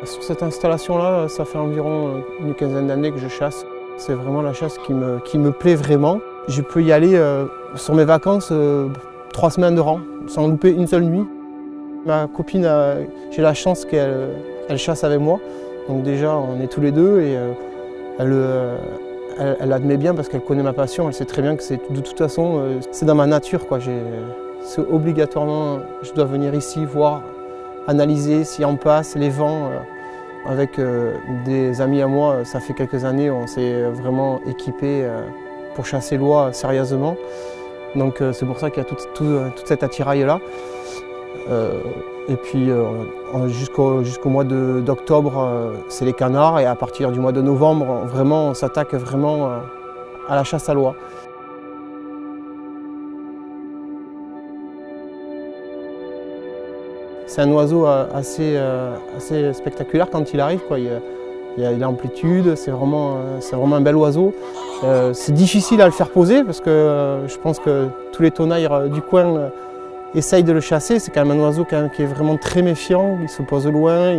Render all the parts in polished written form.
Sur cette installation-là, ça fait environ une quinzaine d'années que je chasse. C'est vraiment la chasse qui me plaît vraiment. Je peux y aller sur mes vacances 3 semaines de rang, sans louper une seule nuit. Ma copine, j'ai la chance qu'elle chasse avec moi. Donc déjà, on est tous les deux et elle admet bien parce qu'elle connaît ma passion. Elle sait très bien que de toute façon, c'est dans ma nature, quoi. C'est obligatoirement, je dois venir ici voir, analyser s'il en passe, les vents. Avec des amis à moi, ça fait quelques années, on s'est vraiment équipé pour chasser l'oie sérieusement. Donc c'est pour ça qu'il y a toute cette attirail-là. Et puis jusqu'au mois d'octobre, c'est les canards. Et à partir du mois de novembre, vraiment, on s'attaque vraiment à la chasse à l'oie. C'est un oiseau assez spectaculaire quand il arrive, quoi. Il a l'amplitude, c'est vraiment un bel oiseau. C'est difficile à le faire poser parce que je pense que tous les tenailles du coin essayent de le chasser. C'est quand même un oiseau qui est vraiment très méfiant, il se pose loin.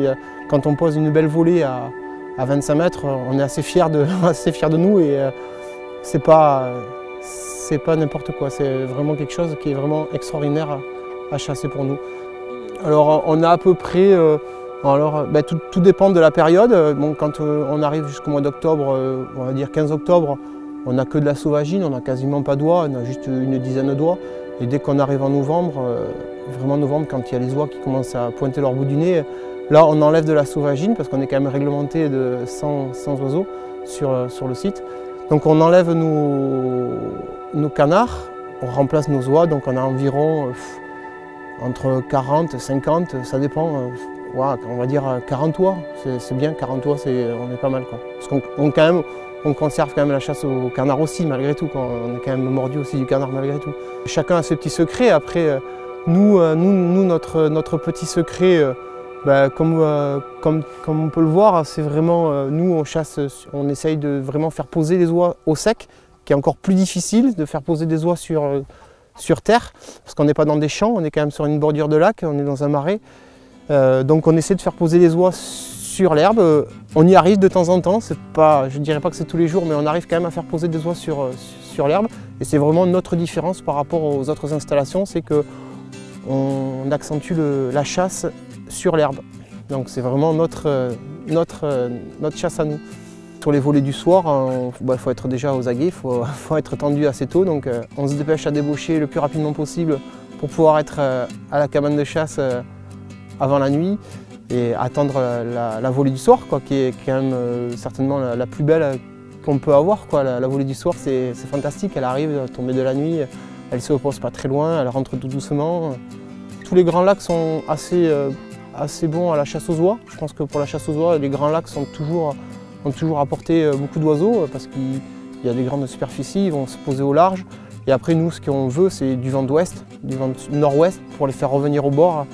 Quand on pose une belle volée à 25 mètres, on est assez fiers de nous et c'est pas n'importe quoi. C'est vraiment quelque chose qui est vraiment extraordinaire à chasser pour nous. Alors on a à peu près, tout dépend de la période. Bon, quand on arrive jusqu'au mois d'octobre, on va dire 15 octobre, on n'a que de la sauvagine, on n'a quasiment pas d'oies, on a juste une dizaine d'oies. Et dès qu'on arrive en novembre, vraiment novembre, quand il y a les oies qui commencent à pointer leur bout du nez, là on enlève de la sauvagine parce qu'on est quand même réglementé de 100 oiseaux sur le site. Donc on enlève nos canards, on remplace nos oies, donc on a environ entre 40, 50, ça dépend, on va dire 40 oies, c'est bien, 40 oies, on est pas mal, quoi. Parce qu'on conserve quand même la chasse au canard aussi, malgré tout, quoi. On est quand même mordu aussi du canard malgré tout. Chacun a ses petits secrets, après, nous notre petit secret, comme on peut le voir, c'est vraiment, nous on chasse, on essaye de vraiment faire poser les oies au sec, qui est encore plus difficile, de faire poser des oies sur terre, parce qu'on n'est pas dans des champs, on est quand même sur une bordure de lac, on est dans un marais. Donc on essaie de faire poser les oies sur l'herbe. On y arrive de temps en temps, je ne dirais pas que c'est tous les jours, mais on arrive quand même à faire poser des oies sur l'herbe. Et c'est vraiment notre différence par rapport aux autres installations, c'est qu'on accentue la chasse sur l'herbe. Donc c'est vraiment notre chasse à nous. Sur les volets du soir, il faut être déjà aux aguets, il faut être tendu assez tôt. Donc on se dépêche à débaucher le plus rapidement possible pour pouvoir être à la cabane de chasse avant la nuit et attendre la volée du soir, quoi, qui est quand même certainement la plus belle qu'on peut avoir, quoi. La volée du soir, c'est fantastique, elle arrive à tomber de la nuit, elle ne se repose pas très loin, elle rentre tout doucement. Tous les grands lacs sont assez bons à la chasse aux oies. Je pense que pour la chasse aux oies, les grands lacs ont toujours apporté beaucoup d'oiseaux parce qu'il y a des grandes superficies, ils vont se poser au large. Et après, nous, ce qu'on veut, c'est du vent d'ouest, du vent nord-ouest pour les faire revenir au bord.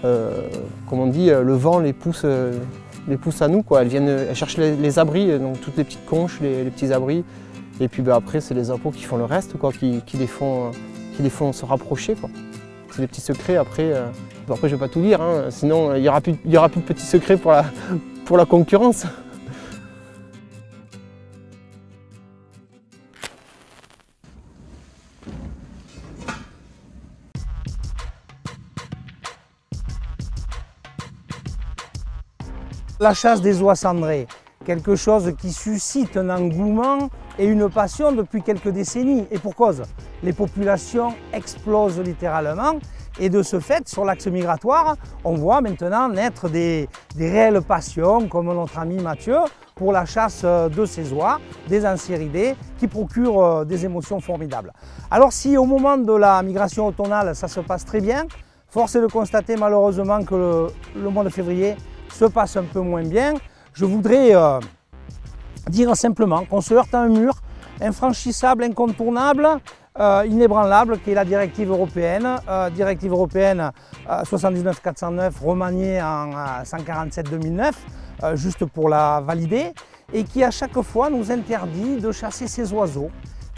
Comme on dit, le vent les pousse à nous, quoi. Elles cherchent les abris, donc toutes les petites conches, les petits abris. Et puis après, c'est les appâts qui font le reste, quoi, qui les font se rapprocher, quoi. C'est des petits secrets. Après, je ne vais pas tout dire, hein, sinon il n'y aura plus de petits secrets pour la concurrence. La chasse des oies cendrées, quelque chose qui suscite un engouement et une passion depuis quelques décennies. Et pour cause, les populations explosent littéralement et de ce fait, sur l'axe migratoire, on voit maintenant naître des réelles passions, comme notre ami Mathieu, pour la chasse de ces oies, des Ansieridés, qui procurent des émotions formidables. Alors si au moment de la migration automnale, ça se passe très bien, force est de constater malheureusement que le mois de février se passe un peu moins bien. Je voudrais dire simplement qu'on se heurte à un mur infranchissable, incontournable, inébranlable, qui est la directive européenne 79/409, remaniée en 147/2009, juste pour la valider, et qui à chaque fois nous interdit de chasser ces oiseaux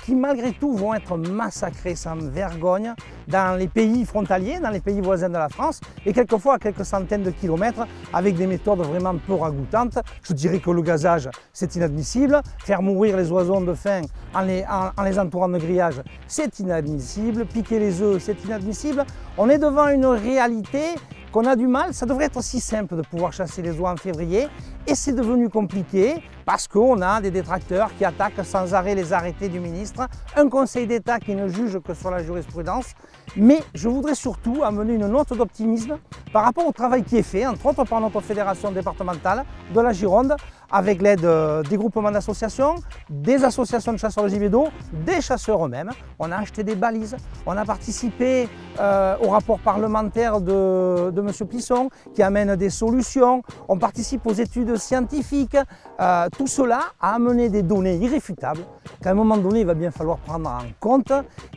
qui malgré tout vont être massacrés sans vergogne dans les pays frontaliers, dans les pays voisins de la France et quelquefois à quelques centaines de kilomètres avec des méthodes vraiment peu ragoûtantes. Je dirais que le gazage c'est inadmissible, faire mourir les oiseaux de faim en les entourant de grillages c'est inadmissible, piquer les œufs c'est inadmissible. On est devant une réalité qu'on a du mal, ça devrait être si simple de pouvoir chasser les oies en février et c'est devenu compliqué parce qu'on a des détracteurs qui attaquent sans arrêt les arrêtés du ministre, un Conseil d'État qui ne juge que sur la jurisprudence. Mais je voudrais surtout amener une note d'optimisme par rapport au travail qui est fait, entre autres par notre fédération départementale de la Gironde, avec l'aide des groupements d'associations, des associations de chasseurs de gibier d'eau, des chasseurs eux-mêmes. On a acheté des balises, on a participé au rapport parlementaire de M. Plisson qui amène des solutions, on participe aux études scientifiques. Tout cela a amené des données irréfutables qu'à un moment donné il va bien falloir prendre en compte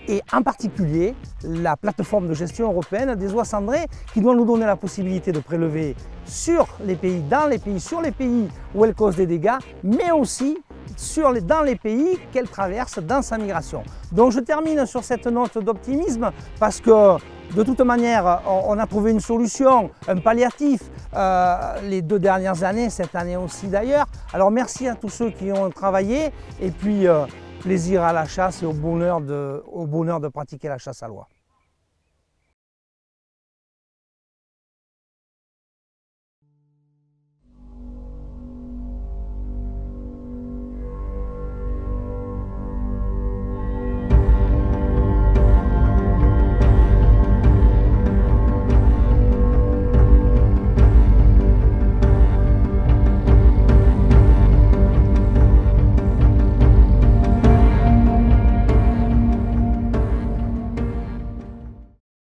et en particulier la plateforme de gestion européenne des oies cendrées qui doit nous donner la possibilité de prélever sur les pays, dans les pays, sur les pays où elle cause des dégâts, mais aussi dans les pays qu'elle traverse dans sa migration. Donc je termine sur cette note d'optimisme parce que de toute manière, on a trouvé une solution, un palliatif les 2 dernières années, cette année aussi d'ailleurs. Alors merci à tous ceux qui ont travaillé et puis plaisir à la chasse et au bonheur de pratiquer la chasse à l'oie.